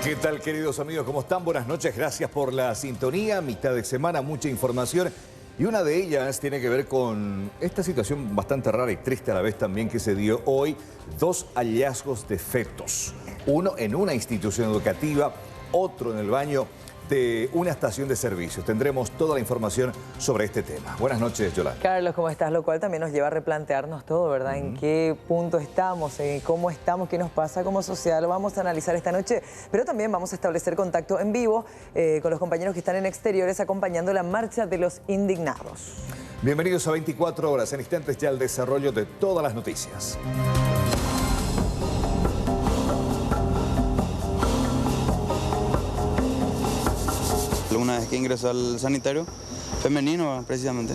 ¿Qué tal, queridos amigos? ¿Cómo están? Buenas noches, gracias por la sintonía. Mitad de semana, mucha información. Y una de ellas tiene que ver con esta situación bastante rara y triste a la vez también que se dio hoy. 2 hallazgos de fetos. Uno en una institución educativa, otro en el baño de una estación de servicios. Tendremos toda la información sobre este tema. Buenas noches, Yolanda. Carlos, ¿cómo estás? Lo cual también nos lleva a replantearnos todo, ¿verdad? ¿En qué punto estamos? ¿Cómo estamos? ¿Qué nos pasa como sociedad? Lo vamos a analizar esta noche, pero también vamos a establecer contacto en vivo con los compañeros que están en exteriores acompañando la marcha de los indignados. Bienvenidos a 24 horas. En instantes ya el desarrollo de todas las noticias. Una vez que ingresó al sanitario femenino, precisamente,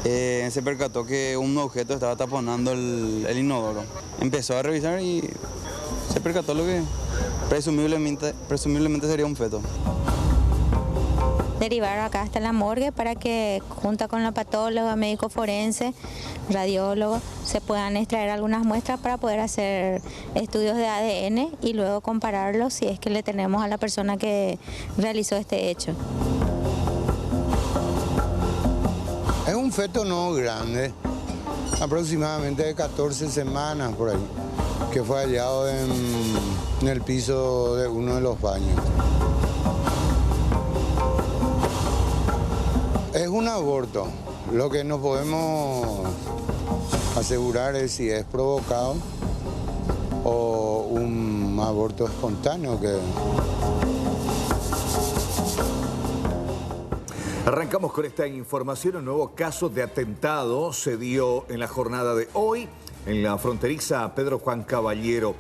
se percató que un objeto estaba taponando el inodoro. Empezó a revisar y se percató lo que presumiblemente sería un feto. Derivaron acá hasta la morgue para que, junto con la patóloga, médico forense, radiólogo, se puedan extraer algunas muestras para poder hacer estudios de ADN y luego compararlos si es que le tenemos a la persona que realizó este hecho. Es un feto no grande, aproximadamente de 14 semanas por ahí, que fue hallado en el piso de uno de los baños. Es un aborto. Lo que no podemos asegurar es si es provocado o un aborto espontáneo. Arrancamos con esta información. Un nuevo caso de atentado se dio en la jornada de hoy en la fronteriza Pedro Juan Caballero.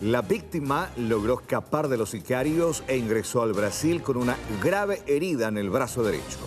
La víctima logró escapar de los sicarios e ingresó al Brasil con una grave herida en el brazo derecho.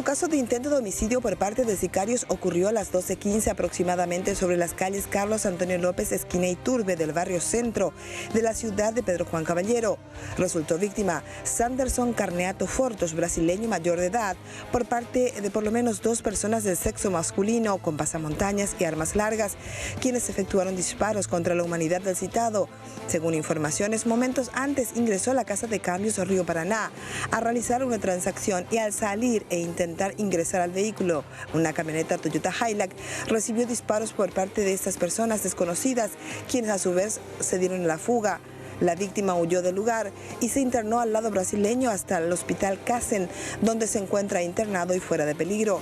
El caso de intento de homicidio por parte de sicarios ocurrió a las 12:15 aproximadamente sobre las calles Carlos Antonio López, esquina Iturbe, del barrio Centro de la ciudad de Pedro Juan Caballero. Resultó víctima Sanderson Carneato Fortos, brasileño mayor de edad, por parte de por lo menos 2 personas del sexo masculino con pasamontañas y armas largas, quienes efectuaron disparos contra la humanidad del citado. Según informaciones, momentos antes ingresó a la Casa de Cambios Río Paraná a realizar una transacción y al salir e intentar ingresar al vehículo, una camioneta Toyota Hilux, recibió disparos por parte de estas personas desconocidas, quienes a su vez se dieron a la fuga. La víctima huyó del lugar y se internó al lado brasileño hasta el hospital Casen, donde se encuentra internado y fuera de peligro.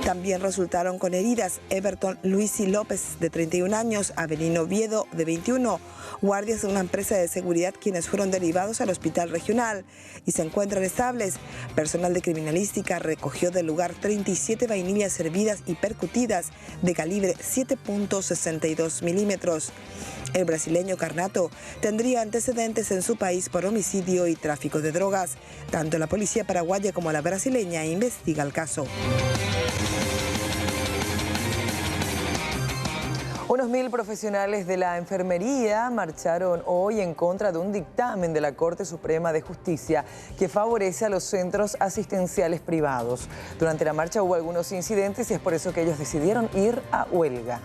También resultaron con heridas Everton Luisi López, de 31 años, Avelino Viedo, de 21, guardias de una empresa de seguridad quienes fueron derivados al hospital regional y se encuentran estables. Personal de criminalística recogió del lugar 37 vainillas hervidas y percutidas de calibre 7.62 milímetros. El brasileño Carnato tendría antecedentes en su país por homicidio y tráfico de drogas. Tanto la policía paraguaya como la brasileña investiga el caso. Unos 1000 profesionales de la enfermería marcharon hoy en contra de un dictamen de la Corte Suprema de Justicia que favorece a los centros asistenciales privados. Durante la marcha hubo algunos incidentes y es por eso que ellos decidieron ir a huelga.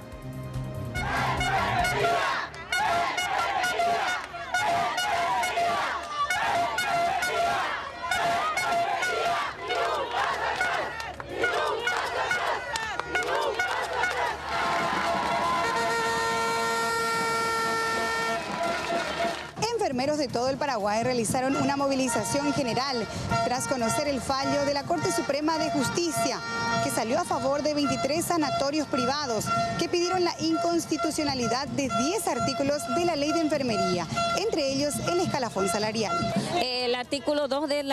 Enfermeros de todo el Paraguay realizaron una movilización general tras conocer el fallo de la Corte Suprema de Justicia, que salió a favor de 23 sanatorios privados que pidieron la inconstitucionalidad de 10 artículos de la Ley de Enfermería, entre ellos el escalafón salarial. El artículo 2 de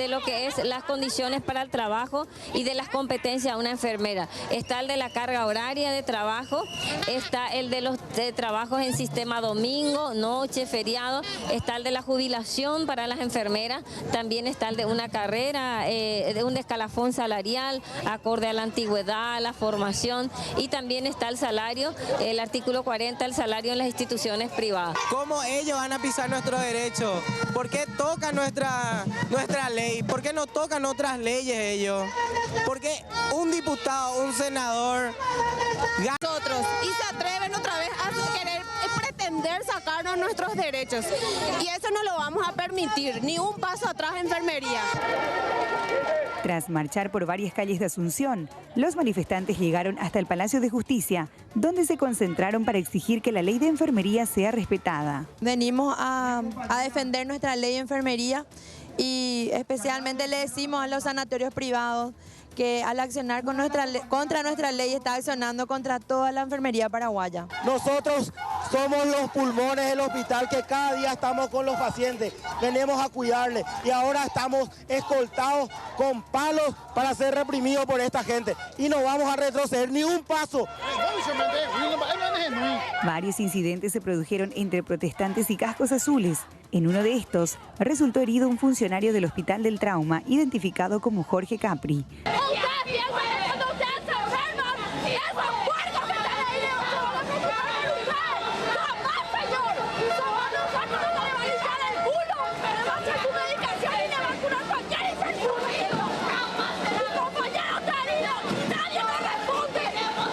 lo que es las condiciones para el trabajo y de las competencias de una enfermera. Está el de la carga horaria de trabajo, está el de los trabajos en sistema domingo, noche, feriado está el de la jubilación para las enfermeras, también está el de una carrera, de un escalafón salarial, acorde a la antigüedad, a la formación, y también está el salario, el artículo 40, el salario en las instituciones privadas. ¿Cómo ellos van a pisar nuestros derechos? ¿Por qué tocan nuestra ley? ¿Por qué no tocan otras leyes ellos? ¿Por qué un diputado, un senador, nosotros y se atreven otra vez a querer pretender sacarnos nuestros derechos? Y eso no lo vamos a permitir, ni un paso atrás, enfermería. Tras marchar por varias calles de Asunción, los manifestantes llegaron hasta el Palacio de Justicia, donde se concentraron para exigir que la ley de enfermería sea respetada. Venimos a defender nuestra ley de enfermería y especialmente le decimos a los sanatorios privados que al accionar contra nuestra ley está accionando contra toda la enfermería paraguaya. Nosotros somos los pulmones del hospital que cada día estamos con los pacientes, venimos a cuidarles y ahora estamos escoltados con palos para ser reprimidos por esta gente y no vamos a retroceder ni un paso. Varios incidentes se produjeron entre protestantes y cascos azules. En uno de estos resultó herido un funcionario del Hospital del Trauma, identificado como Jorge Capri.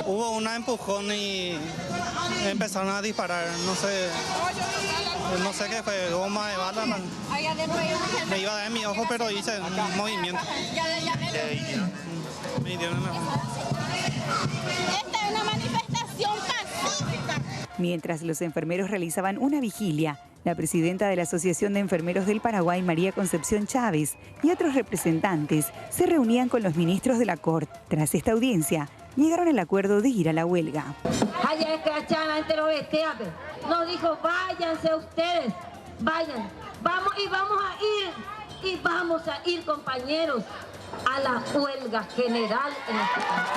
Hubo un empujón y empezaron a disparar, no sé qué fue, goma de bala, me iba a dar en mi ojo, pero hice un movimiento. Me dieron en la mano. Esta es una manifestación pacífica. Mientras los enfermeros realizaban una vigilia, la presidenta de la Asociación de Enfermeros del Paraguay, María Concepción Chávez, y otros representantes se reunían con los ministros de la Corte. Tras esta audiencia, llegaron al acuerdo de ir a la huelga. Nos dijo, váyanse ustedes, vayan, vamos a ir compañeros a la huelga general en este país.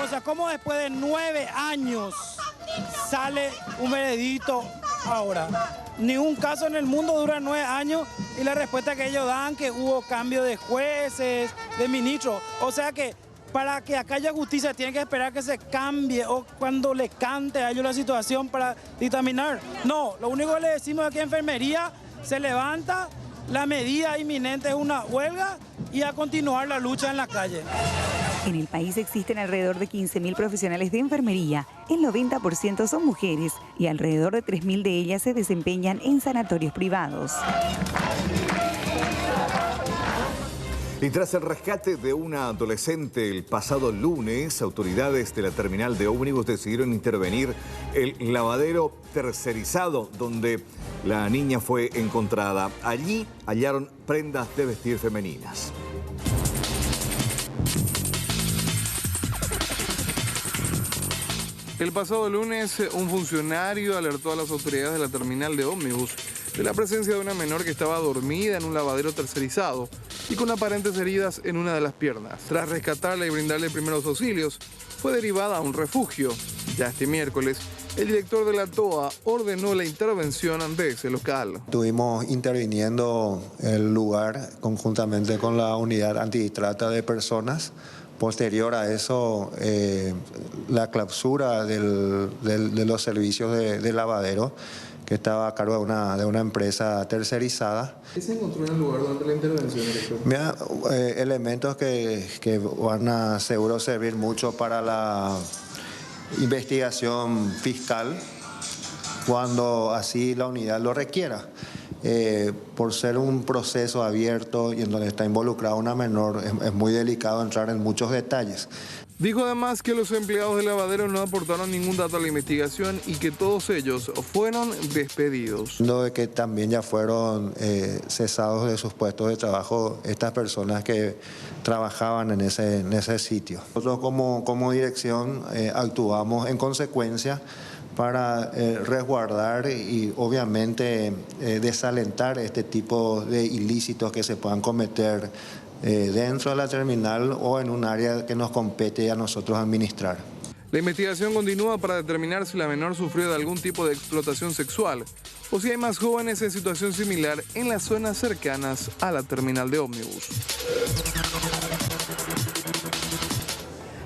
O sea, ¿cómo después de 9 años sale un veredicto ahora? Ningún caso en el mundo dura 9 años y la respuesta que ellos dan que hubo cambio de jueces, de ministros. O sea que para que acá haya justicia tienen que esperar que se cambie o cuando le cante a ellos la situación para dictaminar. No, lo único que le decimos es que enfermería se levanta, la medida inminente es una huelga y a continuar la lucha en la calle. En el país existen alrededor de 15.000 profesionales de enfermería. El 90% son mujeres y alrededor de 3.000 de ellas se desempeñan en sanatorios privados. Y tras el rescate de una adolescente el pasado lunes, autoridades de la terminal de ómnibus decidieron intervenir el lavadero tercerizado donde la niña fue encontrada. Allí hallaron prendas de vestir femeninas. El pasado lunes, un funcionario alertó a las autoridades de la terminal de ómnibus de la presencia de una menor que estaba dormida en un lavadero tercerizado y con aparentes heridas en una de las piernas. Tras rescatarla y brindarle primeros auxilios, fue derivada a un refugio. Ya este miércoles, el director de la TOA ordenó la intervención de ese local. Estuvimos interviniendo el lugar conjuntamente con la unidad antitrata de personas. Posterior a eso, la clausura de los servicios de lavadero, que estaba a cargo de una empresa tercerizada. ¿Qué se encontró en el lugar durante la intervención, director? Mira, elementos que van a seguro servir mucho para la investigación fiscal, cuando así la unidad lo requiera. Por ser un proceso abierto y en donde está involucrada una menor, es muy delicado entrar en muchos detalles. Dijo además que los empleados del lavadero no aportaron ningún dato a la investigación y que todos ellos fueron despedidos. De que también ya fueron cesados de sus puestos de trabajo estas personas que trabajaban en ese sitio. Nosotros como dirección actuamos en consecuencia para resguardar y obviamente desalentar este tipo de ilícitos que se puedan cometer dentro de la terminal o en un área que nos compete a nosotros administrar. La investigación continúa para determinar si la menor sufrió de algún tipo de explotación sexual o si hay más jóvenes en situación similar en las zonas cercanas a la terminal de ómnibus.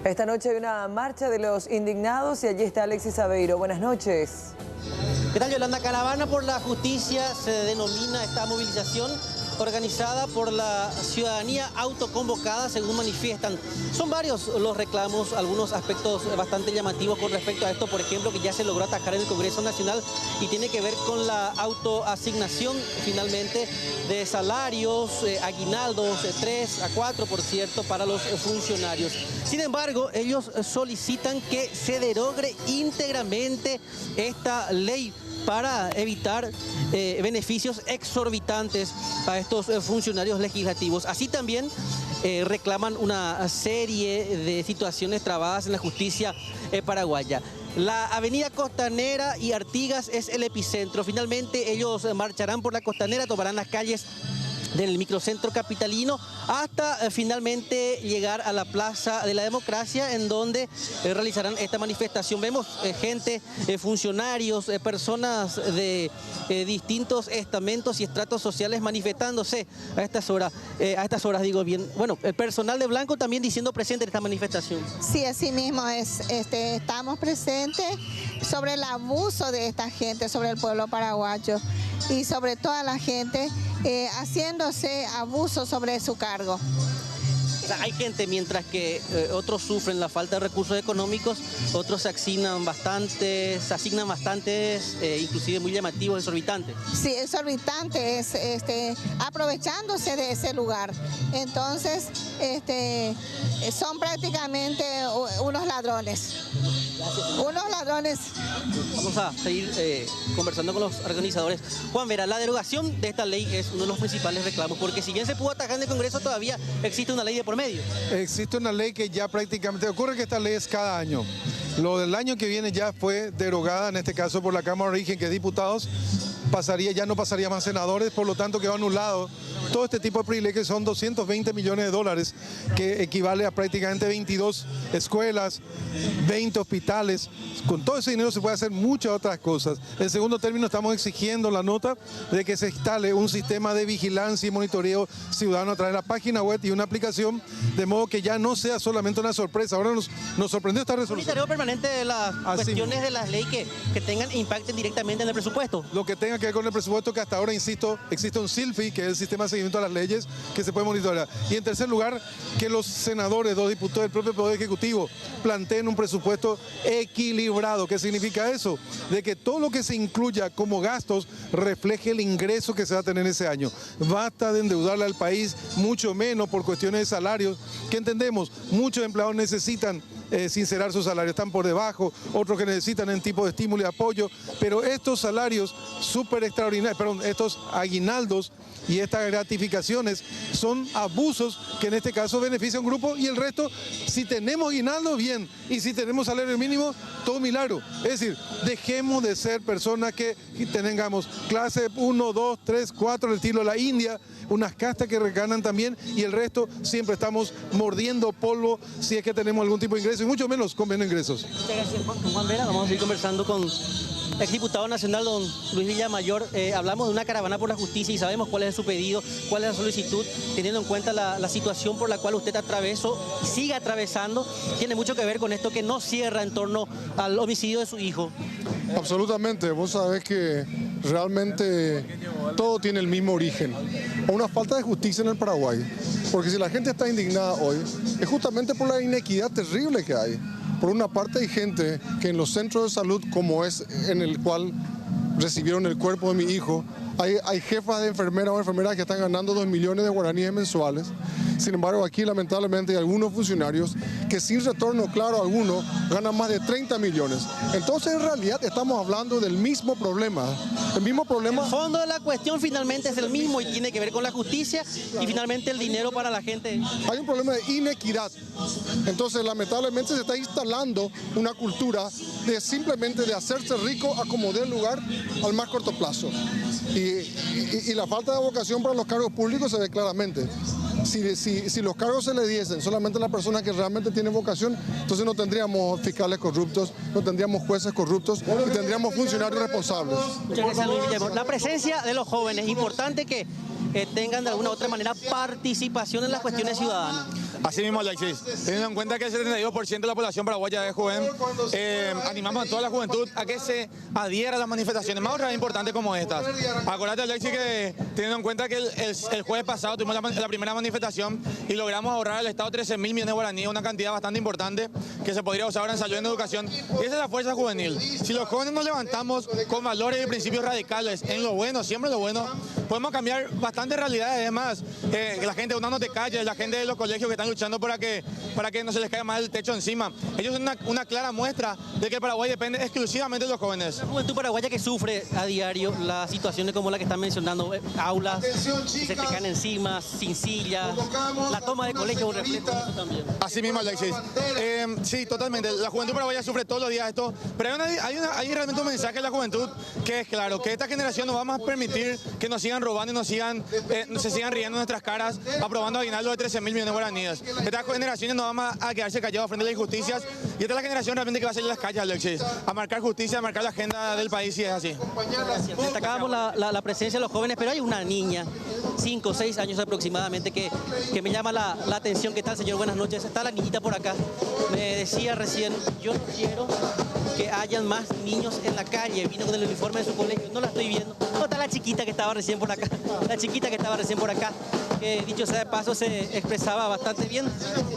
Esta noche hay una marcha de los indignados y allí está Alexis Aveiro. Buenas noches. ¿Qué tal, Yolanda? Caravana por la Justicia se denomina esta movilización organizada por la ciudadanía autoconvocada, según manifiestan. Son varios los reclamos, algunos aspectos bastante llamativos con respecto a esto, por ejemplo, que ya se logró atajar en el Congreso Nacional y tiene que ver con la autoasignación, finalmente, de salarios, aguinaldos, 3 a 4, por cierto, para los funcionarios. Sin embargo, ellos solicitan que se derogue íntegramente esta ley para evitar beneficios exorbitantes a estos funcionarios legislativos. Así también reclaman una serie de situaciones trabadas en la justicia paraguaya. La avenida Costanera y Artigas es el epicentro. Finalmente ellos marcharán por la Costanera, tomarán las calles del microcentro capitalino hasta finalmente llegar a la Plaza de la Democracia, en donde realizarán esta manifestación. Vemos gente, funcionarios, personas de distintos estamentos y estratos sociales manifestándose a estas horas, digo bien. Bueno, el personal de blanco también diciendo presente en esta manifestación. Sí, así mismo es. Estamos presentes sobre el abuso de esta gente, sobre el pueblo paraguayo y sobre toda la gente haciéndose abuso sobre su cargo. O sea, hay gente, mientras que otros sufren la falta de recursos económicos, otros se asignan bastantes, inclusive muy llamativos, exorbitantes. Sí, exorbitantes, aprovechándose de ese lugar. Entonces, son prácticamente unos ladrones. Unos ladrones. Vamos a seguir conversando con los organizadores. Juan Vera, la derogación de esta ley es uno de los principales reclamos, porque si bien se pudo atajar en el Congreso, todavía existe una ley de por medio. Existe una ley que ya prácticamente ocurre, que esta ley es cada año. Lo del año que viene ya fue derogada, en este caso por la Cámara de Origen, que diputados ya no pasaría más senadores, por lo tanto quedó anulado todo este tipo de privilegios. Son 220 millones de dólares, que equivale a prácticamente 22 escuelas, 20 hospitales. Con todo ese dinero se puede hacer muchas otras cosas. En segundo término, estamos exigiendo la nota de que se instale un sistema de vigilancia y monitoreo ciudadano a través de la página web y una aplicación, de modo que ya no sea solamente una sorpresa. Ahora nos sorprendió esta resolución. ¿Un monitoreo permanente de las cuestiones de las leyes que tengan impacten directamente en el presupuesto? Lo que tenga que ver con el presupuesto, que hasta ahora, insisto, existe un SILFI, que es el sistema de seguimiento a las leyes, que se puede monitorear. Y en tercer lugar, que los senadores, los diputados del propio Poder Ejecutivo planteen un presupuesto equilibrado. ¿Qué significa eso? De que todo lo que se incluya como gastos refleje el ingreso que se va a tener ese año. Basta de endeudarle al país, mucho menos por cuestiones de salarios, que entendemos, muchos empleados necesitan sincerar sus salarios, están por debajo, otros que necesitan en tipo de estímulo y apoyo, pero estos salarios súper extraordinarios, estos aguinaldos y estas gratificaciones son abusos que en este caso benefician a un grupo, y el resto, si tenemos aguinaldo, bien, y si tenemos salario mínimo, todo milagro. Es decir, dejemos de ser personas que tengamos clase 1, 2, 3, 4, el estilo de la India, unas castas que reganan también, y el resto siempre estamos mordiendo polvo si es que tenemos algún tipo de ingreso, y mucho menos con menos ingresos. Muchas gracias, Juan Vera. Vamos a seguir conversando con exdiputado nacional, don Luis Villamayor. Hablamos de una caravana por la justicia y sabemos cuál es su pedido, cuál es la solicitud, teniendo en cuenta la situación por la cual usted atravesó y sigue atravesando. Tiene mucho que ver con esto que no cierra en torno al homicidio de su hijo. Absolutamente, vos sabés que realmente todo tiene el mismo origen. Una falta de justicia en el Paraguay, porque si la gente está indignada hoy, es justamente por la inequidad terrible que hay. Por una parte hay gente que en los centros de salud, como es en el cual recibieron el cuerpo de mi hijo, hay jefas de enfermeras o enfermeras que están ganando 2 millones de guaraníes mensuales. Sin embargo, aquí lamentablemente hay algunos funcionarios que sin retorno claro alguno ganan más de 30 millones. Entonces, en realidad, estamos hablando del mismo problema. El mismo problema. El fondo de la cuestión finalmente es el mismo y tiene que ver con la justicia y finalmente el dinero para la gente. Hay un problema de inequidad. Entonces, lamentablemente, se está instalando una cultura de simplemente de hacerse rico a como dé lugar al más corto plazo. Y la falta de vocación para los cargos públicos se ve claramente. Si los cargos se le diesen solamente a las personas que realmente tienen vocación, entonces no tendríamos fiscales corruptos, no tendríamos jueces corruptos y tendríamos funcionarios responsables. Muchas gracias, Luis Guillermo. La presencia de los jóvenes, importante que tengan de alguna u otra manera participación en las cuestiones ciudadanas. Así mismo, Alexis, teniendo en cuenta que el 72% de la población paraguaya es joven, animamos a toda la juventud a que se adhiera a las manifestaciones, más otra importantes como estas. Acuérdate, Alexis, que teniendo en cuenta que el jueves pasado tuvimos la primera manifestación y logramos ahorrar al Estado 13.000 millones de guaraníes, una cantidad bastante importante que se podría usar ahora en salud y en educación. Y esa es la fuerza juvenil. Si los jóvenes nos levantamos con valores y principios radicales en lo bueno, siempre en lo bueno, podemos cambiar bastantes realidades. Además, que la gente no te calle, la gente de los colegios que están luchando para que no se les caiga más el techo encima. Ellos son una clara muestra de que Paraguay depende exclusivamente de los jóvenes. La juventud paraguaya que sufre a diario las situaciones como la que están mencionando, aulas que se te caen encima, sin sillas, la toma de colegio, un reflejo de eso también. Así mismo, Alexis. Sí, totalmente. La juventud paraguaya sufre todos los días esto, pero hay realmente un mensaje de la juventud que es claro, que esta generación no vamos a permitir que nos sigan robando y se sigan riendo en nuestras caras, aprobando aguinaldo de 13.000 millones de guaraníes. Estas generaciones no vamos a quedarse callados frente a las injusticias y esta es la generación realmente que va a salir a las calles, Alexis, a marcar justicia, a marcar la agenda del país si es así. Gracias. Destacábamos la presencia de los jóvenes, pero hay una niña, 5 o 6 años aproximadamente, que me llama la atención. ¿Qué tal, señor? Buenas noches. Está la niñita por acá. Me decía recién, yo no quiero que hayan más niños en la calle. Vino con el uniforme de su colegio, no la estoy viendo. No, está la chiquita que estaba recién por acá. La chiquita que estaba recién por acá, que dicho sea de paso se expresaba bastante bien.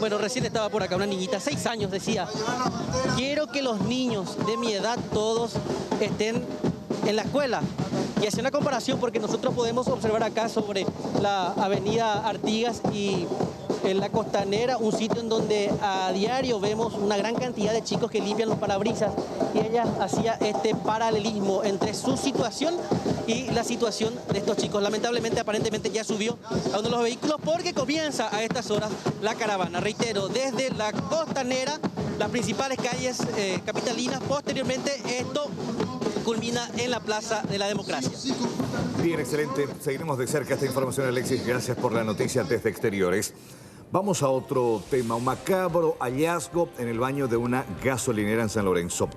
Bueno, recién estaba por acá una niñita, 6 años, decía, quiero que los niños de mi edad todos estén en la escuela. Y hacía una comparación porque nosotros podemos observar acá sobre la avenida Artigas y en la Costanera, un sitio en donde a diario vemos una gran cantidad de chicos que limpian los parabrisas, y ella hacía este paralelismo entre su situación y la situación de estos chicos. Lamentablemente, aparentemente ya subió a uno de los vehículos porque comienza a estas horas la caravana. Reitero, desde la Costanera, las principales calles capitalinas. Posteriormente esto culmina en la Plaza de la Democracia. Bien, excelente. Seguiremos de cerca esta información, Alexis. Gracias por la noticia desde Exteriores. Vamos a otro tema. Un macabro hallazgo en el baño de una gasolinera en San Lorenzo.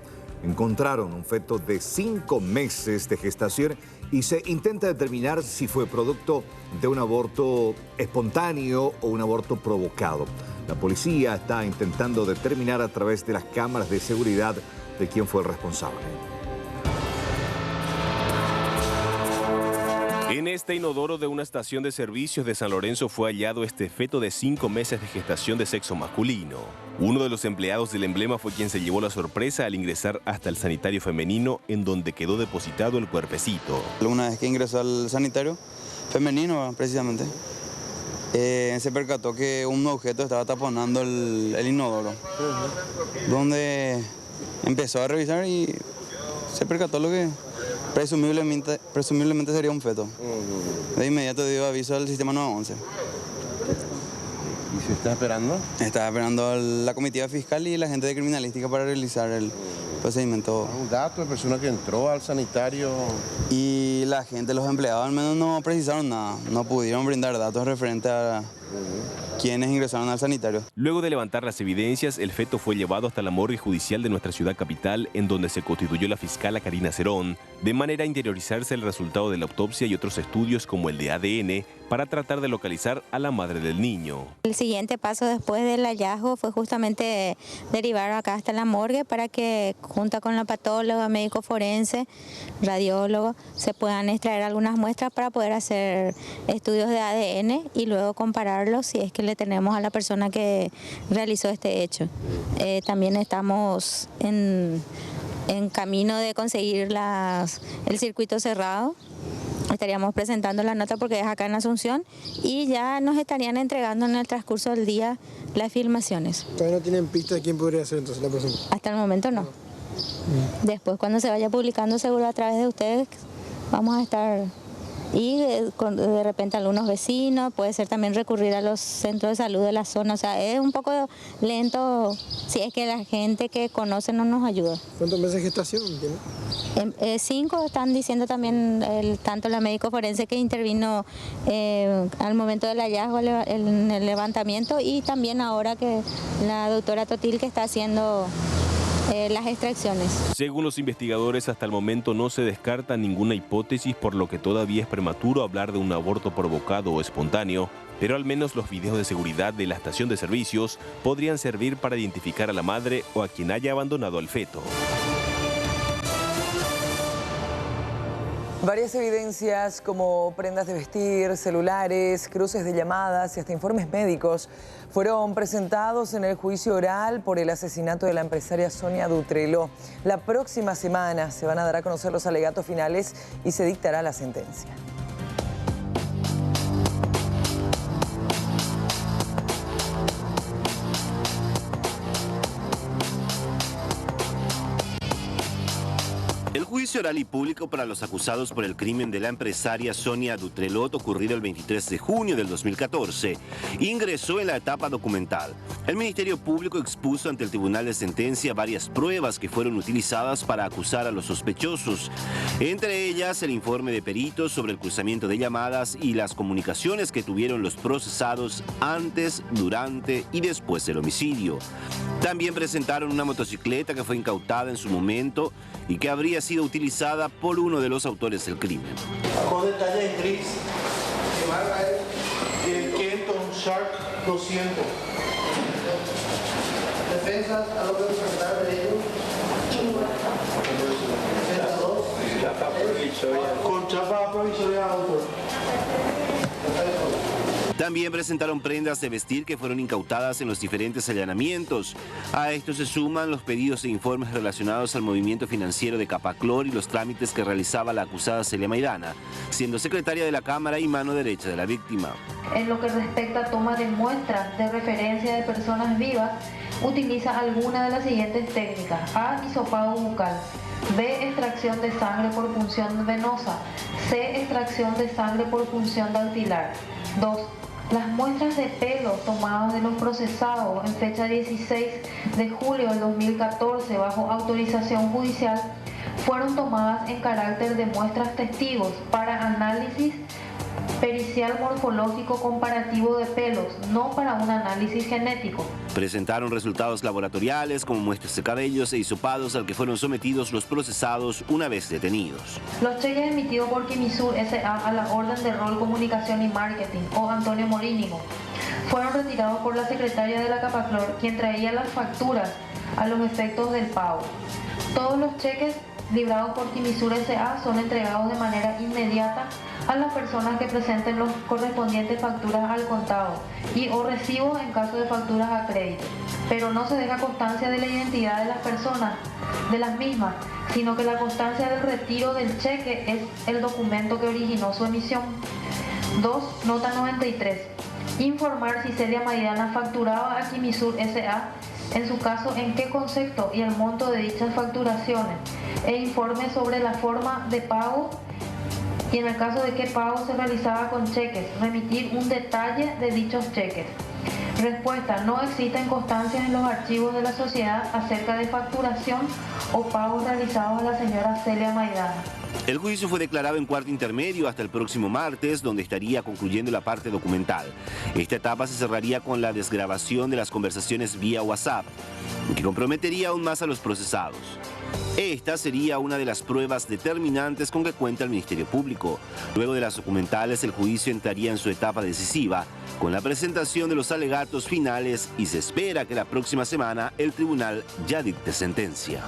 Encontraron un feto de 5 meses de gestación y se intenta determinar si fue producto de un aborto espontáneo o un aborto provocado. La policía está intentando determinar a través de las cámaras de seguridad de quién fue el responsable. En este inodoro de una estación de servicios de San Lorenzo fue hallado este feto de 5 meses de gestación de sexo masculino. Uno de los empleados del emblema fue quien se llevó la sorpresa al ingresar hasta el sanitario femenino, en donde quedó depositado el cuerpecito. Una vez que ingresó al sanitario femenino, precisamente, se percató que un objeto estaba taponando el inodoro, donde empezó a revisar y se percató lo que presumiblemente sería un feto. De inmediato dio aviso al sistema 911. ¿Y se está esperando? Estaba esperando a la comitiva fiscal y la gente de criminalística para realizar el procedimiento. ¿Un dato de persona que entró al sanitario? Y la gente, los empleados al menos no precisaron nada, no pudieron brindar datos referentes a quienes ingresaron al sanitario. Luego de levantar las evidencias, el feto fue llevado hasta la morgue judicial de nuestra ciudad capital, en donde se constituyó la fiscala Karina Cerón, de manera a interiorizarse el resultado de la autopsia y otros estudios como el de ADN, para tratar de localizar a la madre del niño. El siguiente paso después del hallazgo fue justamente derivar acá hasta la morgue para que, junto con la patóloga, médico forense, radiólogo, se puedan extraer algunas muestras para poder hacer estudios de ADN y luego compararlos si es que le tenemos a la persona que realizó este hecho. También estamos en camino de conseguir el circuito cerrado. Estaríamos presentando la nota porque es acá en Asunción y ya nos estarían entregando en el transcurso del día las filmaciones. ¿Todavía no tienen pista de quién podría ser entonces la persona? Hasta el momento no. Después, cuando se vaya publicando, seguro a través de ustedes, vamos a estar y de repente algunos vecinos, puede ser también recurrir a los centros de salud de la zona. O sea, es un poco lento si es que la gente que conoce no nos ayuda. ¿Cuántos meses de gestación tiene? 5 están diciendo también, tanto la médico forense que intervino al momento del hallazgo en el levantamiento, y también ahora que la doctora Totil que está haciendo las extracciones. Según los investigadores, hasta el momento no se descarta ninguna hipótesis, por lo que todavía es prematuro hablar de un aborto provocado o espontáneo, pero al menos los videos de seguridad de la estación de servicios podrían servir para identificar a la madre o a quien haya abandonado al feto. Varias evidencias como prendas de vestir, celulares, cruces de llamadas y hasta informes médicos fueron presentados en el juicio oral por el asesinato de la empresaria Sonia Dutreló. La próxima semana se van a dar a conocer los alegatos finales y se dictará la sentencia. El juicio oral y público para los acusados por el crimen de la empresaria Sonia Dutreló, ocurrido el 23 de junio del 2014, ingresó en la etapa documental. El Ministerio Público expuso ante el Tribunal de Sentencia varias pruebas que fueron utilizadas para acusar a los sospechosos, entre ellas el informe de peritos sobre el cruzamiento de llamadas y las comunicaciones que tuvieron los procesados antes, durante y después del homicidio. También presentaron una motocicleta que fue incautada en su momento y que habría sido utilizada por uno de los autores del crimen. Con detalle gris, el Kenton Shark 200. Defensas a lo que presentar de ellos. Con chapa provisoria de autor. También presentaron prendas de vestir que fueron incautadas en los diferentes allanamientos. A esto se suman los pedidos e informes relacionados al movimiento financiero de Capaclor y los trámites que realizaba la acusada Celia Maidana, siendo secretaria de la Cámara y mano derecha de la víctima. En lo que respecta a toma de muestras de referencia de personas vivas, utiliza alguna de las siguientes técnicas: A, hisopado bucal; B, extracción de sangre por punción venosa; C, extracción de sangre por punción dactilar. 2. Las muestras de pelo tomadas de los procesados en fecha 16 de julio del 2014 bajo autorización judicial fueron tomadas en carácter de muestras testigos para análisis pericial morfológico comparativo de pelos, no para un análisis genético. Presentaron resultados laboratoriales como muestras de cabellos e hisopados al que fueron sometidos los procesados una vez detenidos. Los cheques emitidos por Quimisur S.A. a la orden de rol, comunicación y marketing, o Antonio Morínigo, fueron retirados por la secretaria de la Capaclor, quien traía las facturas a los efectos del pago. Todos los cheques librados por Quimisur S.A. son entregados de manera inmediata a las personas que presenten los correspondientes facturas al contado y o recibos en caso de facturas a crédito, pero no se deja constancia de la identidad de las personas, de las mismas, sino que la constancia del retiro del cheque es el documento que originó su emisión. 2. Nota 93. Informar si Celia Maidana facturaba a Quimisur S.A., en su caso en qué concepto y el monto de dichas facturaciones, e informe sobre la forma de pago y en el caso de qué pago se realizaba con cheques, remitir un detalle de dichos cheques. Respuesta: no existen constancias en los archivos de la sociedad acerca de facturación o pagos realizados a la señora Celia Maidana. El juicio fue declarado en cuarto intermedio hasta el próximo martes, donde estaría concluyendo la parte documental. Esta etapa se cerraría con la desgrabación de las conversaciones vía WhatsApp, que comprometería aún más a los procesados. Esta sería una de las pruebas determinantes con que cuenta el Ministerio Público. Luego de las documentales, el juicio entraría en su etapa decisiva, con la presentación de los alegatos finales, y se espera que la próxima semana el tribunal ya dicte sentencia.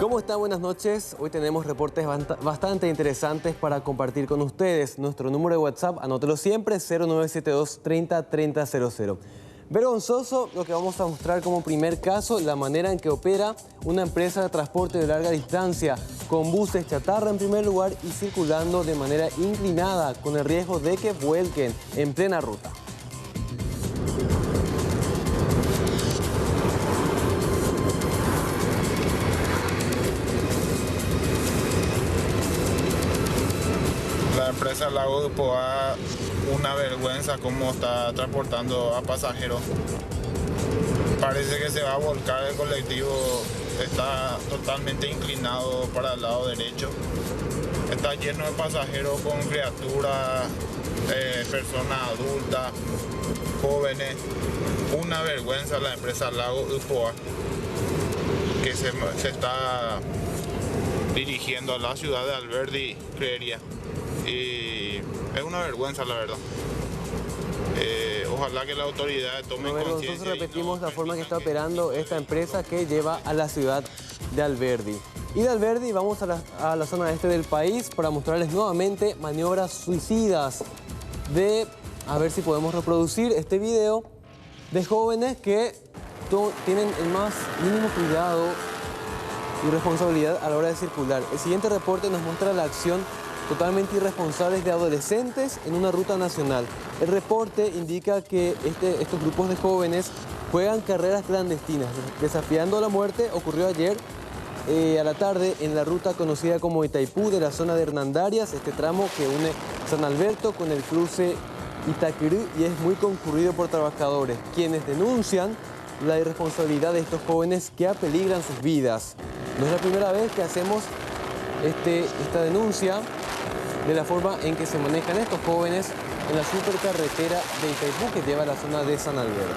¿Cómo está? Buenas noches. Hoy tenemos reportes bastante interesantes para compartir con ustedes. Nuestro número de WhatsApp, anótelo siempre, 0972 30 30 00. Vergonzoso lo que vamos a mostrar como primer caso, la manera en que opera una empresa de transporte de larga distancia, con buses chatarra en primer lugar y circulando de manera inclinada, con el riesgo de que vuelquen en plena ruta. La empresa Lago de Poá, una vergüenza cómo está transportando a pasajeros. Parece que se va a volcar el colectivo, está totalmente inclinado para el lado derecho. Está lleno de pasajeros con criaturas, personas adultas, jóvenes. Una vergüenza la empresa Lago de Poá, que se está dirigiendo a la ciudad de Alberdi, creería. Y es una vergüenza, la verdad. Ojalá que la autoridad tome conciencia. Nosotros repetimos la forma que está operando esta empresa que lleva a la ciudad de Alberdi. Y de Alberdi vamos a la zona este del país para mostrarles nuevamente maniobras suicidas. A ver si podemos reproducir este video de jóvenes que tienen el más mínimo cuidado y responsabilidad a la hora de circular. El siguiente reporte nos muestra la acción totalmente irresponsables de adolescentes en una ruta nacional. El reporte indica que estos grupos de jóvenes juegan carreras clandestinas, desafiando la muerte. Ocurrió ayer a la tarde en la ruta conocida como Itaipú de la zona de Hernandarias, este tramo que une San Alberto con el cruce Itaquirú y es muy concurrido por trabajadores, quienes denuncian la irresponsabilidad de estos jóvenes que apeligran sus vidas. No es la primera vez que hacemos esta denuncia de la forma en que se manejan estos jóvenes en la supercarretera de Itaipú que lleva a la zona de San Alberto.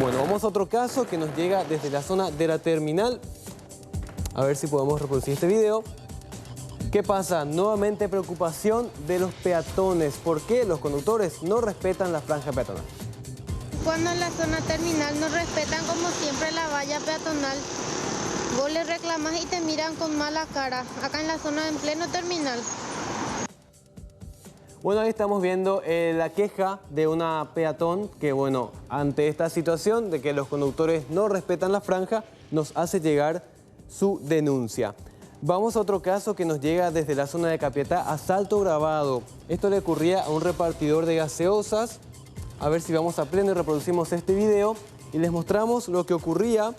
Bueno, vamos a otro caso que nos llega desde la zona de la terminal. A ver si podemos reproducir este video. ¿Qué pasa? Nuevamente preocupación de los peatones. ¿Por qué los conductores no respetan la franja peatonal? Cuando en la zona terminal no respetan como siempre la valla peatonal, vos le reclamas y te miran con mala cara, acá en la zona en pleno terminal. Bueno, ahí estamos viendo la queja de una peatón que, bueno, ante esta situación de que los conductores no respetan la franja, nos hace llegar su denuncia. Vamos a otro caso que nos llega desde la zona de Capiatá, asalto grabado. Esto le ocurría a un repartidor de gaseosas. A ver si vamos a pleno y reproducimos este video y les mostramos lo que ocurría.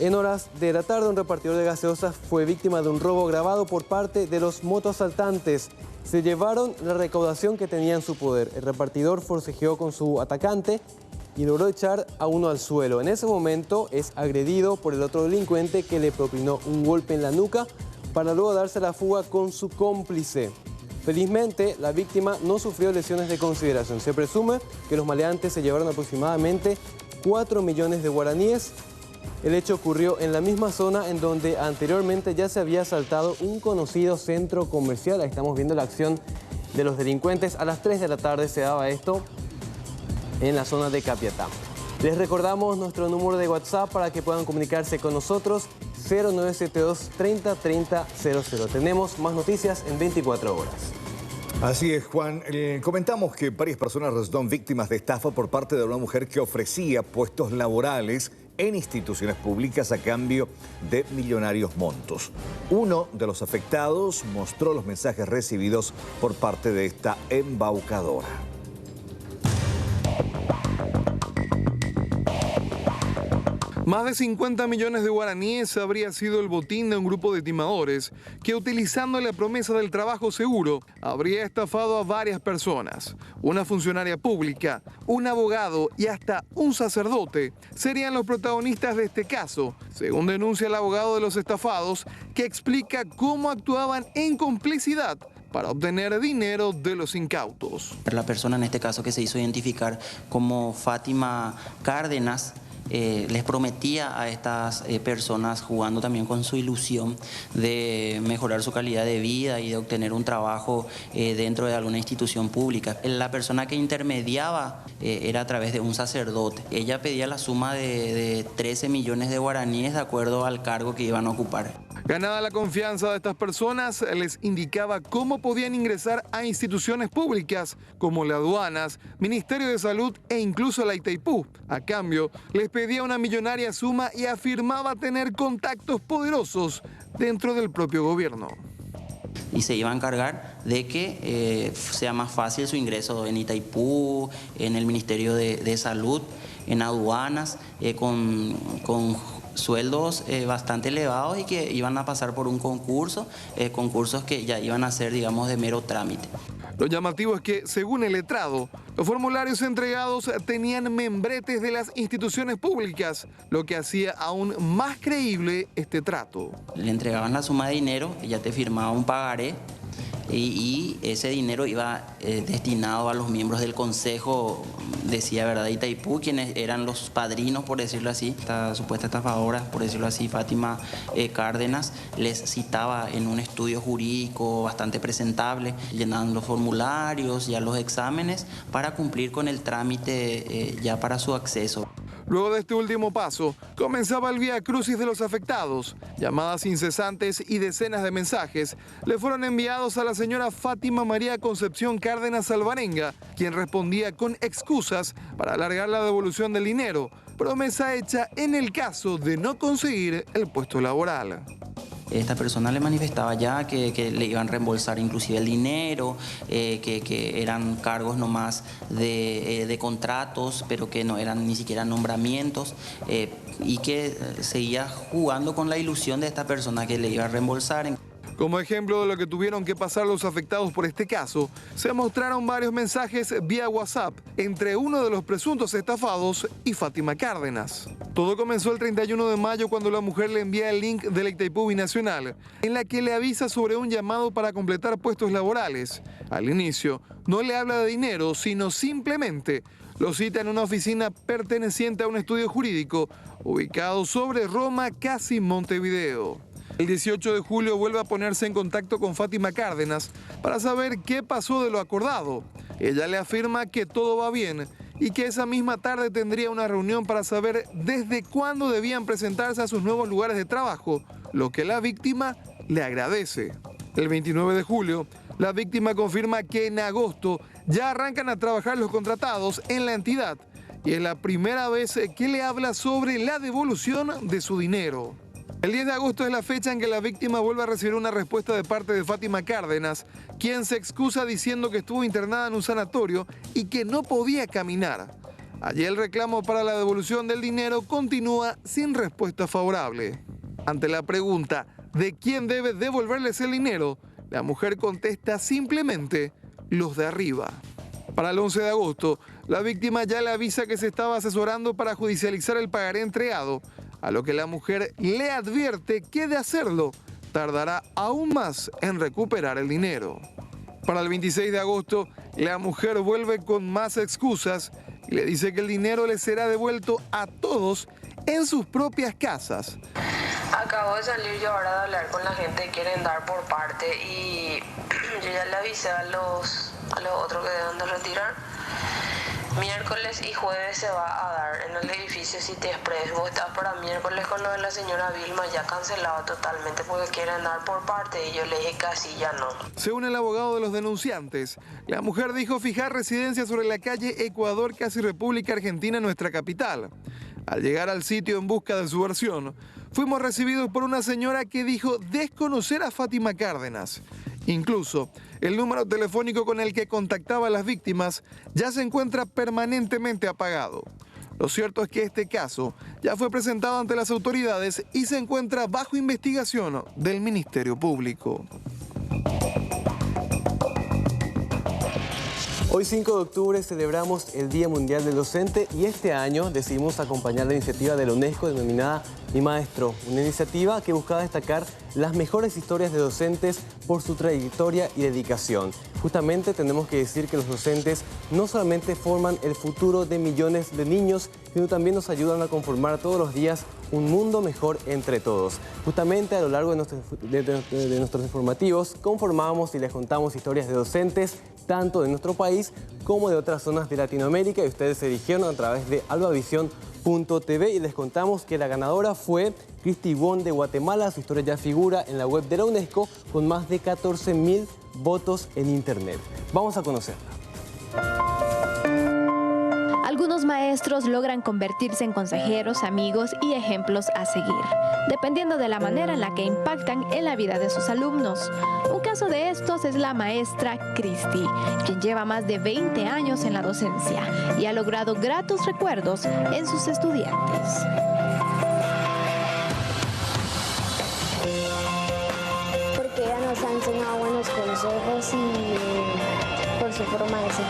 En horas de la tarde, un repartidor de gaseosas fue víctima de un robo grabado por parte de los motoasaltantes. Se llevaron la recaudación que tenía en su poder. El repartidor forcejeó con su atacante y logró echar a uno al suelo. En ese momento es agredido por el otro delincuente que le propinó un golpe en la nuca para luego darse la fuga con su cómplice. Felizmente, la víctima no sufrió lesiones de consideración. Se presume que los maleantes se llevaron aproximadamente 4 millones de guaraníes. El hecho ocurrió en la misma zona en donde anteriormente ya se había asaltado un conocido centro comercial. Ahí estamos viendo la acción de los delincuentes. A las 3 de la tarde se daba esto en la zona de Capiatá. Les recordamos nuestro número de WhatsApp para que puedan comunicarse con nosotros, 0972 30 30 00. Tenemos más noticias en 24 horas. Así es, Juan. Comentamos que varias personas resultaron víctimas de estafa por parte de una mujer que ofrecía puestos laborales en instituciones públicas a cambio de millonarios montos. Uno de los afectados mostró los mensajes recibidos por parte de esta embaucadora. Más de 50 millones de guaraníes habría sido el botín de un grupo de timadores que, utilizando la promesa del trabajo seguro, habría estafado a varias personas. Una funcionaria pública, un abogado y hasta un sacerdote serían los protagonistas de este caso, según denuncia el abogado de los estafados, que explica cómo actuaban en complicidad para obtener dinero de los incautos. La persona en este caso que se hizo identificar como Fátima Cárdenas les prometía a estas personas, jugando también con su ilusión de mejorar su calidad de vida y de obtener un trabajo dentro de alguna institución pública. La persona que intermediaba era a través de un sacerdote. Ella pedía la suma de 13 millones de guaraníes de acuerdo al cargo que iban a ocupar. Ganada la confianza de estas personas, les indicaba cómo podían ingresar a instituciones públicas como las aduanas, Ministerio de Salud e incluso la Itaipú. A cambio, les pedía una millonaria suma y afirmaba tener contactos poderosos dentro del propio gobierno. Y se iba a encargar de que sea más fácil su ingreso en Itaipú, en el Ministerio de Salud, en aduanas, con sueldos bastante elevados y que iban a pasar por un concurso, concursos que ya iban a ser, digamos, de mero trámite. Lo llamativo es que, según el letrado, los formularios entregados tenían membretes de las instituciones públicas, lo que hacía aún más creíble este trato. Le entregaban la suma de dinero, ella te firmaba un pagaré y ese dinero iba destinado a los miembros del consejo, decía, ¿verdad?, de Itaipú, quienes eran los padrinos, por decirlo así. Esta supuesta estafadora, por decirlo así, Fátima Cárdenas, les citaba en un estudio jurídico bastante presentable, llenaban los formularios, ya los exámenes, para cumplir con el trámite ya para su acceso. Luego de este último paso, comenzaba el vía crucis de los afectados. Llamadas incesantes y decenas de mensajes le fueron enviados a la señora Fátima María Concepción Cárdenas Alvarenga, quien respondía con excusas para alargar la devolución del dinero, promesa hecha en el caso de no conseguir el puesto laboral. Esta persona le manifestaba ya que le iban a reembolsar inclusive el dinero, que eran cargos nomás de contratos, pero que no eran ni siquiera nombramientos, y que seguía jugando con la ilusión de esta persona que le iba a reembolsar. Como ejemplo de lo que tuvieron que pasar los afectados por este caso, se mostraron varios mensajes vía WhatsApp entre uno de los presuntos estafados y Fátima Cárdenas. Todo comenzó el 31 de mayo cuando la mujer le envía el link de la Itaipú Binacional, en la que le avisa sobre un llamado para completar puestos laborales. Al inicio, no le habla de dinero, sino simplemente lo cita en una oficina perteneciente a un estudio jurídico ubicado sobre Roma, casi Montevideo. El 18 de julio vuelve a ponerse en contacto con Fátima Cárdenas para saber qué pasó de lo acordado. Ella le afirma que todo va bien y que esa misma tarde tendría una reunión para saber desde cuándo debían presentarse a sus nuevos lugares de trabajo, lo que la víctima le agradece. El 29 de julio, la víctima confirma que en agosto ya arrancan a trabajar los contratados en la entidad y es la primera vez que le habla sobre la devolución de su dinero. El 10 de agosto es la fecha en que la víctima vuelve a recibir una respuesta de parte de Fátima Cárdenas, quien se excusa diciendo que estuvo internada en un sanatorio y que no podía caminar. Allí el reclamo para la devolución del dinero continúa sin respuesta favorable. Ante la pregunta de quién debe devolverles el dinero, la mujer contesta simplemente los de arriba. Para el 11 de agosto, la víctima ya le avisa que se estaba asesorando para judicializar el pagaré entregado, a lo que la mujer le advierte que de hacerlo tardará aún más en recuperar el dinero. Para el 26 de agosto, la mujer vuelve con más excusas y le dice que el dinero le será devuelto a todos en sus propias casas. Acabo de salir yo ahora de hablar con la gente que quieren dar por parte y yo ya le avisé a los otros que deben de retirar. Miércoles y jueves se va a dar en el edificio City Express. Vos estás para miércoles con lo de la señora Vilma ya cancelado totalmente porque quieren dar por parte y yo le dije que así ya no. Según el abogado de los denunciantes, la mujer dijo fijar residencia sobre la calle Ecuador, casi República Argentina, en nuestra capital. Al llegar al sitio en busca de su versión, fuimos recibidos por una señora que dijo desconocer a Fátima Cárdenas. Incluso, el número telefónico con el que contactaba a las víctimas ya se encuentra permanentemente apagado. Lo cierto es que este caso ya fue presentado ante las autoridades y se encuentra bajo investigación del Ministerio Público. Hoy 5 de octubre celebramos el Día Mundial del Docente y este año decidimos acompañar la iniciativa de la UNESCO denominada Mi Maestro, una iniciativa que buscaba destacar las mejores historias de docentes por su trayectoria y dedicación. Justamente tenemos que decir que los docentes no solamente forman el futuro de millones de niños, sino también nos ayudan a conformar todos los días un mundo mejor entre todos. Justamente a lo largo de nuestros informativos conformamos y les contamos historias de docentes, tanto de nuestro país como de otras zonas de Latinoamérica, y ustedes se dirigieron a través de albavisión.tv y les contamos que la ganadora fue Cristi Won de Guatemala. Su historia ya figura en la web de la UNESCO con más de 14.000 votos en internet. Vamos a conocerla. Algunos maestros logran convertirse en consejeros, amigos y ejemplos a seguir, dependiendo de la manera en la que impactan en la vida de sus alumnos. Un caso de estos es la maestra Cristi, quien lleva más de 20 años en la docencia y ha logrado gratos recuerdos en sus estudiantes. Porque ella nos ha enseñado buenos consejos y por su forma de ser.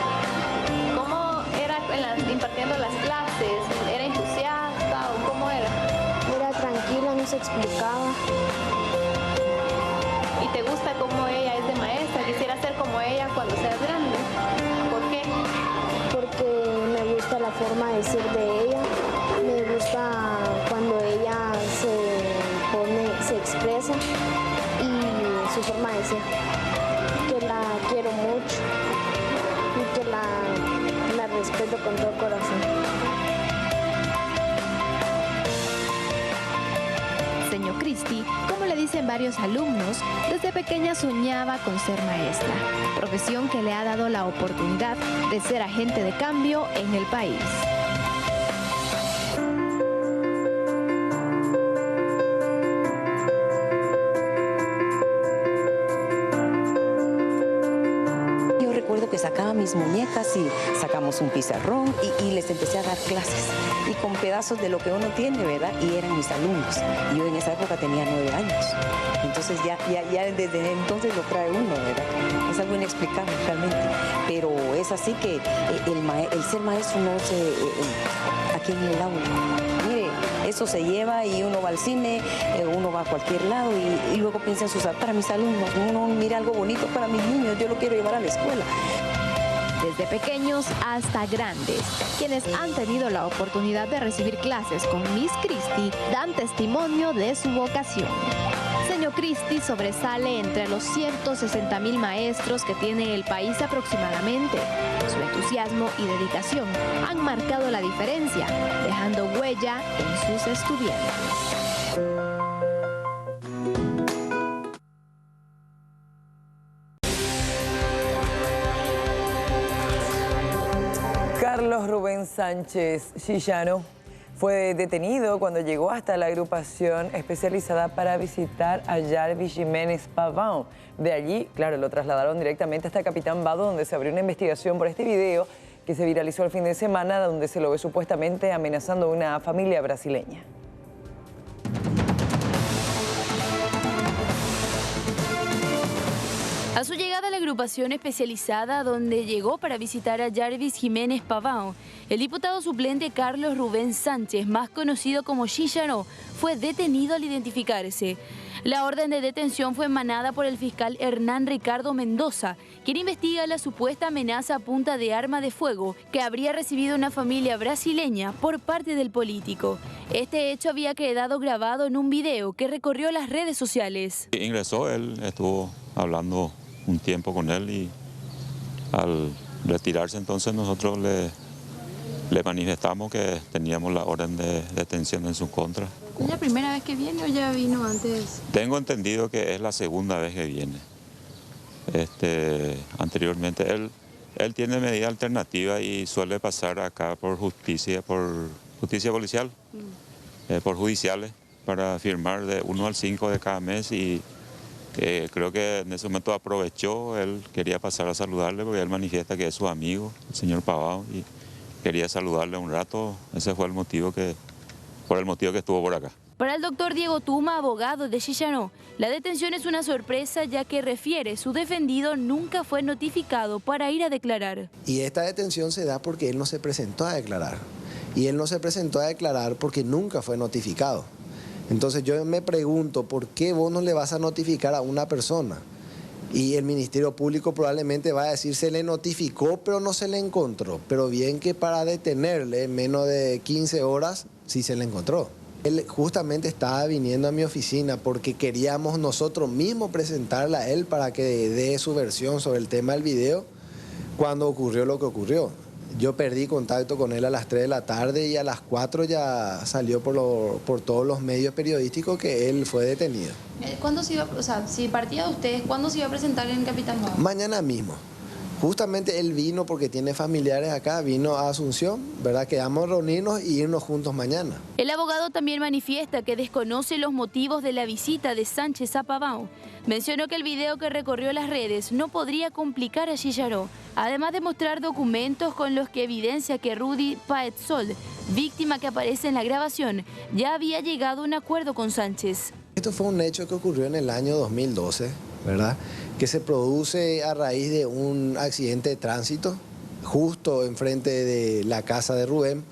Impartiendo las clases, ¿era entusiasta o cómo era? Era tranquila, nos explicaba. ¿Y te gusta cómo ella es de maestra? ¿Quisiera ser como ella cuando seas grande? ¿Por qué? Porque me gusta la forma de ser de ella, me gusta cuando ella se expresa y su forma de ser, que la quiero mucho y que la respeto con todo corazón. Señor Cristi, como le dicen varios alumnos, desde pequeña soñaba con ser maestra, profesión que le ha dado la oportunidad de ser agente de cambio en el país. Que sacaba mis muñecas y sacamos un pizarrón y les empecé a dar clases y con pedazos de lo que uno tiene, ¿verdad? Y eran mis alumnos. Yo en esa época tenía 9 años. Entonces ya desde entonces lo trae uno, ¿verdad? Es algo inexplicable realmente. Pero es así que el ser maestro no se... aquí en el aula. Mire, eso se lleva y uno va al cine, uno va a cualquier lado y luego piensa en para mis alumnos. Uno mira algo bonito para mis niños, yo lo quiero llevar a la escuela. Desde pequeños hasta grandes, quienes han tenido la oportunidad de recibir clases con Miss Cristi dan testimonio de su vocación. Señor Cristi sobresale entre los 160.000 maestros que tiene el país aproximadamente. Su entusiasmo y dedicación han marcado la diferencia, dejando huella en sus estudiantes. Carlos Rubén Sánchez Chillano fue detenido cuando llegó hasta la agrupación especializada para visitar a Jarvis Jiménez Pavón. De allí, claro, lo trasladaron directamente hasta Capitán Vado, donde se abrió una investigación por este video que se viralizó el fin de semana, donde se lo ve supuestamente amenazando a una familia brasileña. A su llegada a la agrupación especializada donde llegó para visitar a Jarvis Jiménez Pavón, el diputado suplente Carlos Rubén Sánchez, más conocido como Chillano, fue detenido al identificarse. La orden de detención fue emanada por el fiscal Hernán Ricardo Mendoza, quien investiga la supuesta amenaza a punta de arma de fuego que habría recibido una familia brasileña por parte del político. Este hecho había quedado grabado en un video que recorrió las redes sociales. Ingresó, él estuvo hablando un tiempo con él y al retirarse entonces nosotros le manifestamos que teníamos la orden de detención en su contra. ¿Es la primera vez que viene o ya vino antes? Tengo entendido que es la segunda vez que viene. Anteriormente él tiene medida alternativa y suele pasar acá por justicia policial, por judiciales, para firmar de 1 al 5 de cada mes y creo que en ese momento aprovechó, él quería pasar a saludarle porque él manifiesta que es su amigo, el señor Pavón, y quería saludarle un rato. Ese fue por el motivo que estuvo por acá. Para el doctor Diego Tuma, abogado de Chillaró, la detención es una sorpresa ya que refiere su defendido nunca fue notificado para ir a declarar. Y esta detención se da porque él no se presentó a declarar. Y él no se presentó a declarar porque nunca fue notificado. Entonces yo me pregunto, ¿por qué vos no le vas a notificar a una persona? Y el Ministerio Público probablemente va a decir, se le notificó, pero no se le encontró. Pero bien que para detenerle en menos de 15 horas, sí se le encontró. Él justamente estaba viniendo a mi oficina porque queríamos nosotros mismos presentarle a él para que dé su versión sobre el tema del video cuando ocurrió lo que ocurrió. Yo perdí contacto con él a las 3 de la tarde y a las 4 ya salió por todos los medios periodísticos que él fue detenido. ¿Cuándo se iba, o sea, si partía de ustedes, cuándo se iba a presentar en Capitán Moa? Mañana mismo. Justamente él vino porque tiene familiares acá, vino a Asunción, ¿verdad? Quedamos a reunirnos y irnos juntos mañana. El abogado también manifiesta que desconoce los motivos de la visita de Sánchez a Pavão. Mencionó que el video que recorrió las redes no podría complicar a Chillaró, además de mostrar documentos con los que evidencia que Rudy Paetsol, víctima que aparece en la grabación, ya había llegado a un acuerdo con Sánchez. Esto fue un hecho que ocurrió en el año 2012, ¿verdad? Que se produce a raíz de un accidente de tránsito, justo enfrente de la casa de Rubén.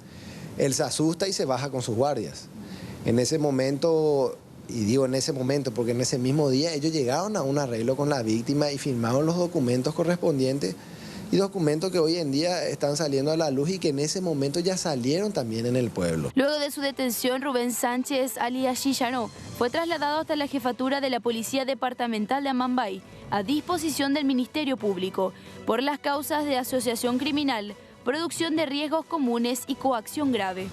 Él se asusta y se baja con sus guardias. En ese momento, y digo en ese momento porque en ese mismo día ellos llegaron a un arreglo con la víctima y firmaron los documentos correspondientes, y documentos que hoy en día están saliendo a la luz y que en ese momento ya salieron también en el pueblo. Luego de su detención, Rubén Sánchez, alias Chillaró, fue trasladado hasta la jefatura de la Policía Departamental de Amambay, a disposición del Ministerio Público, por las causas de asociación criminal, producción de riesgos comunes y coacción grave.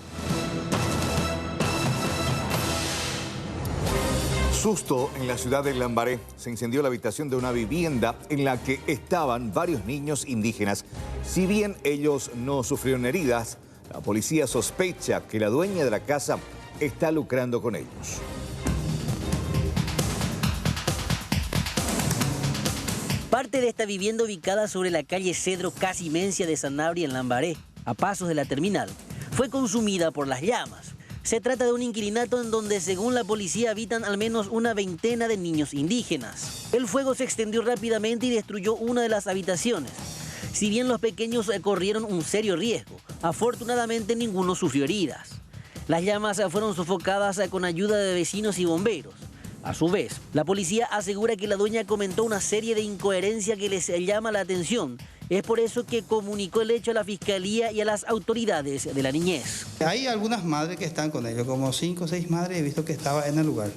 Susto en la ciudad de Lambaré. Se incendió la habitación de una vivienda en la que estaban varios niños indígenas. Si bien ellos no sufrieron heridas, la policía sospecha que la dueña de la casa está lucrando con ellos. Parte de esta vivienda ubicada sobre la calle Cedro Casi Mencia de Sanabria en Lambaré, a pasos de la terminal, fue consumida por las llamas. Se trata de un inquilinato en donde, según la policía, habitan al menos una veintena de niños indígenas. El fuego se extendió rápidamente y destruyó una de las habitaciones. Si bien los pequeños corrieron un serio riesgo, afortunadamente ninguno sufrió heridas. Las llamas fueron sofocadas con ayuda de vecinos y bomberos. A su vez, la policía asegura que la dueña comentó una serie de incoherencias que les llama la atención. Es por eso que comunicó el hecho a la Fiscalía y a las autoridades de la niñez. Hay algunas madres que están con ellos, como 5 o 6 madres he visto que estaban en el lugar.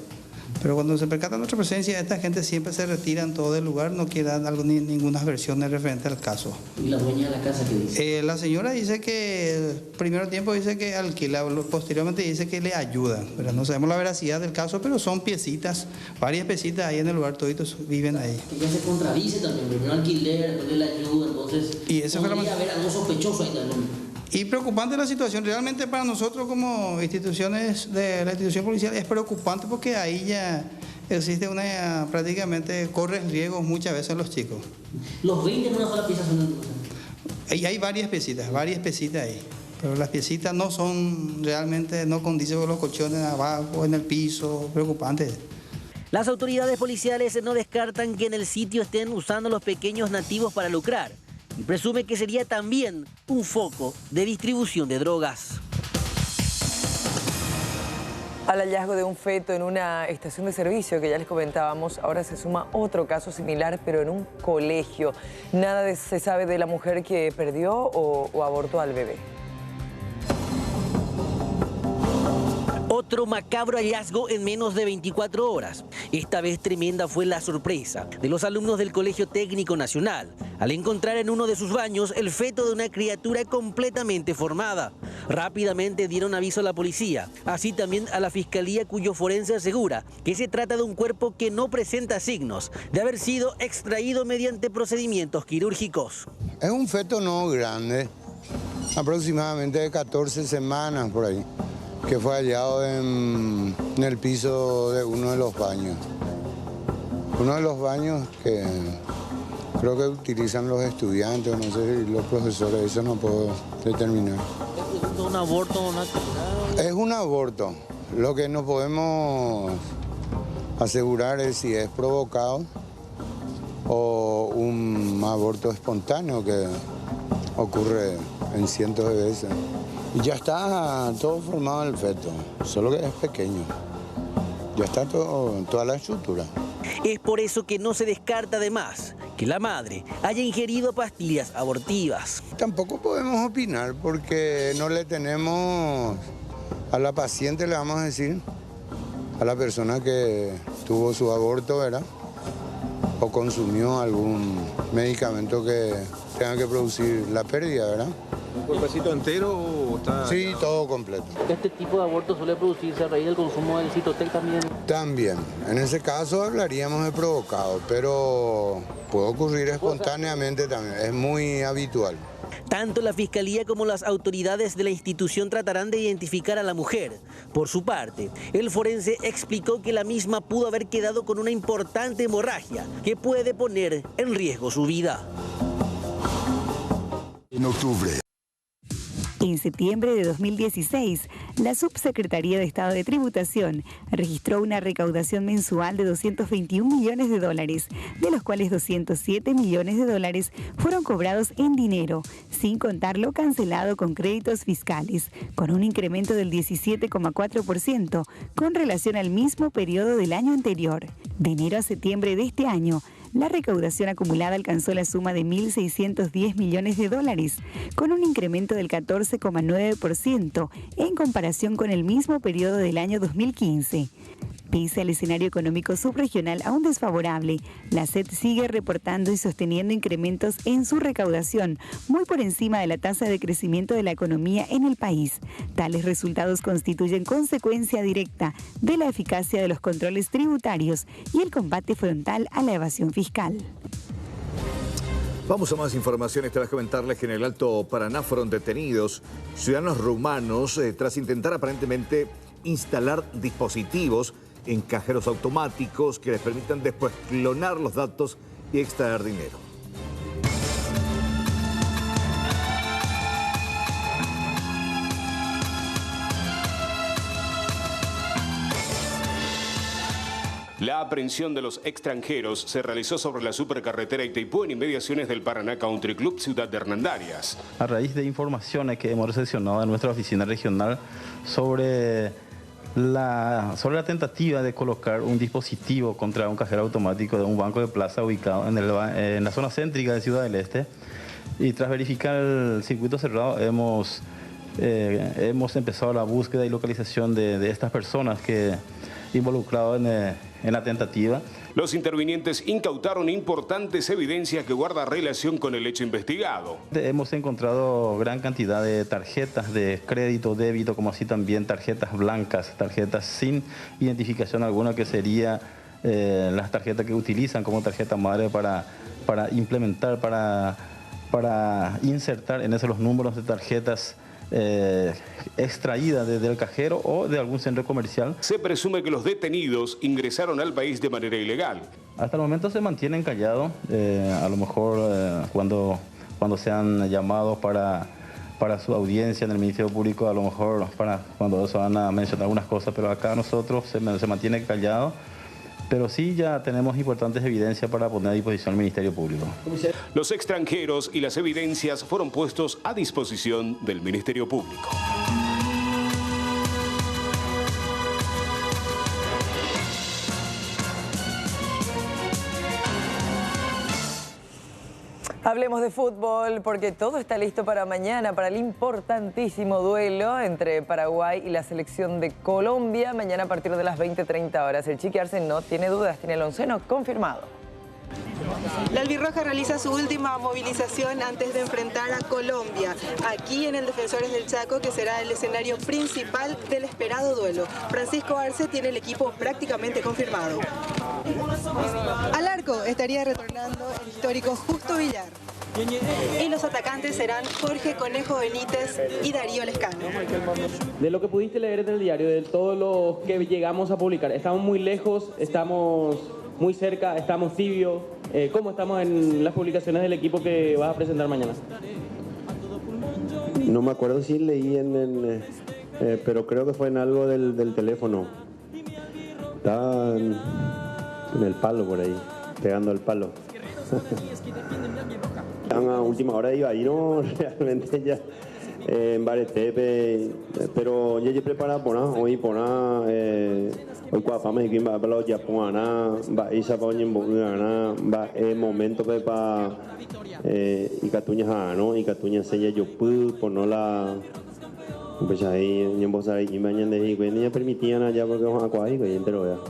Pero cuando se percata nuestra presencia, esta gente siempre se retiran todo del lugar, no quiere dar ninguna versión referente al caso. ¿Y la dueña de la casa qué dice? La señora dice que el primer tiempo dice que alquila, posteriormente dice que le ayuda. Pero no sabemos la veracidad del caso, pero son piecitas, varias piecitas ahí en el lugar, toditos viven ahí. Ella se contradice también, primero alquiler, después le ayuda, entonces y eso podría haber algo sospechoso ahí también. Y preocupante la situación, realmente para nosotros como instituciones de la institución policial es preocupante porque ahí ya existe una, prácticamente corre riesgos muchas veces los chicos. ¿Los 20 en una sola pieza son? Y hay varias piecitas ahí, pero las piecitas no son realmente, no condicen con los colchones abajo, en el piso, preocupante. Las autoridades policiales no descartan que en el sitio estén usando los pequeños nativos para lucrar. Y presume que sería también un foco de distribución de drogas. Al hallazgo de un feto en una estación de servicio que ya les comentábamos, ahora se suma otro caso similar, pero en un colegio. Nada se sabe de la mujer que perdió o abortó al bebé. Otro macabro hallazgo en menos de 24 horas. Esta vez tremenda fue la sorpresa de los alumnos del Colegio Técnico Nacional al encontrar en uno de sus baños el feto de una criatura completamente formada. Rápidamente dieron aviso a la policía, así también a la Fiscalía, cuyo forense asegura que se trata de un cuerpo que no presenta signos de haber sido extraído mediante procedimientos quirúrgicos. Es un feto no grande, aproximadamente de 14 semanas por ahí, que fue hallado en el piso de uno de los baños. Uno de los baños que creo que utilizan los estudiantes, no sé si los profesores, eso no puedo determinar. ¿Es un aborto natural? Es un aborto, Lo que no podemos asegurar es si es provocado o un aborto espontáneo que ocurre en cientos de veces. Y ya está todo formado el feto, solo que es pequeño. Ya está toda la estructura. Es por eso que no se descarta además que la madre haya ingerido pastillas abortivas. Tampoco podemos opinar porque no le tenemos a la paciente, le vamos a decir, a la persona que tuvo su aborto, ¿verdad? O consumió algún medicamento que tenga que producir la pérdida, ¿verdad? ¿Un cuerpecito entero o está...? Sí, todo completo. ¿Este tipo de aborto suele producirse a raíz del consumo del Citotec también? También. En ese caso hablaríamos de provocado, pero puede ocurrir espontáneamente también. Es muy habitual. Tanto la Fiscalía como las autoridades de la institución tratarán de identificar a la mujer. Por su parte, el forense explicó que la misma pudo haber quedado con una importante hemorragia que puede poner en riesgo su vida. En octubre. En septiembre de 2016, la Subsecretaría de Estado de Tributación registró una recaudación mensual de 221 millones de dólares, de los cuales 207 millones de dólares fueron cobrados en dinero, sin contar lo cancelado con créditos fiscales, con un incremento del 17,4% con relación al mismo periodo del año anterior. De enero a septiembre de este año, la recaudación acumulada alcanzó la suma de 1.610 millones de dólares, con un incremento del 14,9% en comparación con el mismo periodo del año 2015. Pese al escenario económico subregional aún desfavorable, la SED sigue reportando y sosteniendo incrementos en su recaudación, muy por encima de la tasa de crecimiento de la economía en el país. Tales resultados constituyen consecuencia directa de la eficacia de los controles tributarios y el combate frontal a la evasión fiscal. Vamos a más informaciones tras comentarles que en el Alto Paraná fueron detenidos ciudadanos rumanos tras intentar aparentemente instalar dispositivos en cajeros automáticos que les permitan después clonar los datos y extraer dinero. La aprehensión de los extranjeros se realizó sobre la supercarretera Itaipú en inmediaciones del Paraná Country Club, ciudad de Hernandarias. A raíz de informaciones que hemos recepcionado en nuestra oficina regional sobre la tentativa de colocar un dispositivo contra un cajero automático de un banco de plaza ubicado en la zona céntrica de Ciudad del Este, y tras verificar el circuito cerrado hemos empezado la búsqueda y localización de estas personas que involucrados en la tentativa. Los intervinientes incautaron importantes evidencias que guardan relación con el hecho investigado. Hemos encontrado gran cantidad de tarjetas de crédito, débito, como así también tarjetas blancas, tarjetas sin identificación alguna, que sería las tarjetas que utilizan como tarjeta madre para implementar, para insertar en eso los números de tarjetas extraída desde el cajero o de algún centro comercial. Se presume que los detenidos ingresaron al país de manera ilegal. Hasta el momento se mantienen callados, a lo mejor cuando sean llamados para su audiencia en el Ministerio Público, a lo mejor cuando se van a mencionar algunas cosas, pero acá nosotros se mantiene callado. Pero sí ya tenemos importantes evidencias para poner a disposición del Ministerio Público. Los extranjeros y las evidencias fueron puestos a disposición del Ministerio Público. Hablemos de fútbol porque todo está listo para mañana, para el importantísimo duelo entre Paraguay y la selección de Colombia. Mañana a partir de las 20:30 horas. El Chiqui Arce no tiene dudas, tiene el onceno confirmado. La albirroja realiza su última movilización antes de enfrentar a Colombia, aquí en el Defensores del Chaco, que será el escenario principal del esperado duelo. Francisco Arce tiene el equipo prácticamente confirmado. Al arco estaría retornando el histórico Justo Villar. Y los atacantes serán Jorge Conejo Benítez y Darío Lescano. De lo que pudiste leer en el diario, de todo lo que llegamos a publicar, estamos muy lejos, estamos muy cerca, estamos tibios. ¿Cómo estamos en las publicaciones del equipo que vas a presentar mañana? No me acuerdo si leí pero creo que fue en algo del teléfono. Estaba en el palo por ahí, pegando el palo. A última hora iba a ir, no, realmente ya en Baretepe, pero ya preparado por nada, hoy por nada, hoy cuando me dijeron para los japoneses, va a para va momento para y Catuña no, y Catuña se yo pude por no la pues ahí en voz ahí y mañana de ya permitían allá porque vamos a cuadrar y entero ya.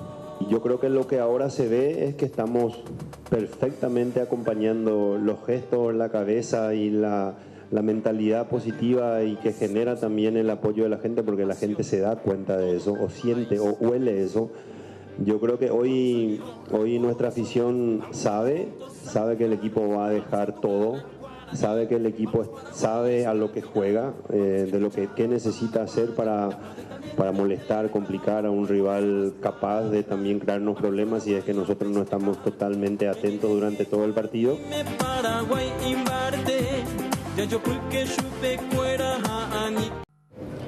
Yo creo que lo que ahora se ve es que estamos perfectamente acompañando los gestos, la cabeza y la mentalidad positiva y que genera también el apoyo de la gente porque la gente se da cuenta de eso o siente o huele eso. Yo creo que hoy nuestra afición sabe que el equipo va a dejar todo, sabe que el equipo sabe a lo que juega, de lo que necesita hacer para molestar, complicar a un rival capaz de también crearnos problemas si es que nosotros no estamos totalmente atentos durante todo el partido.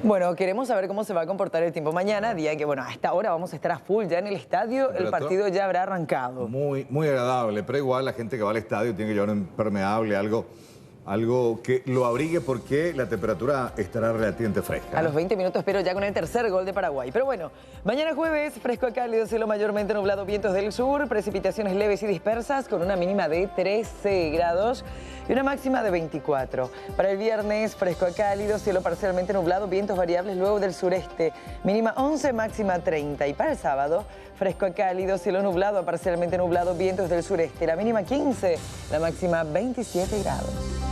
Bueno, queremos saber cómo se va a comportar el tiempo mañana, día en que, bueno, a esta hora vamos a estar a full ya en el estadio, el partido ya habrá arrancado. Muy, muy agradable, pero igual la gente que va al estadio tiene que llevar un impermeable, algo que lo abrigue porque la temperatura estará relativamente fresca. A los 20 minutos espero ya con el tercer gol de Paraguay. Pero bueno, mañana jueves, fresco a cálido, cielo mayormente nublado, vientos del sur, precipitaciones leves y dispersas con una mínima de 13 grados y una máxima de 24. Para el viernes, fresco a cálido, cielo parcialmente nublado, vientos variables luego del sureste, mínima 11, máxima 30. Y para el sábado, fresco a cálido, cielo nublado, parcialmente nublado, vientos del sureste, la mínima 15, la máxima 27 grados.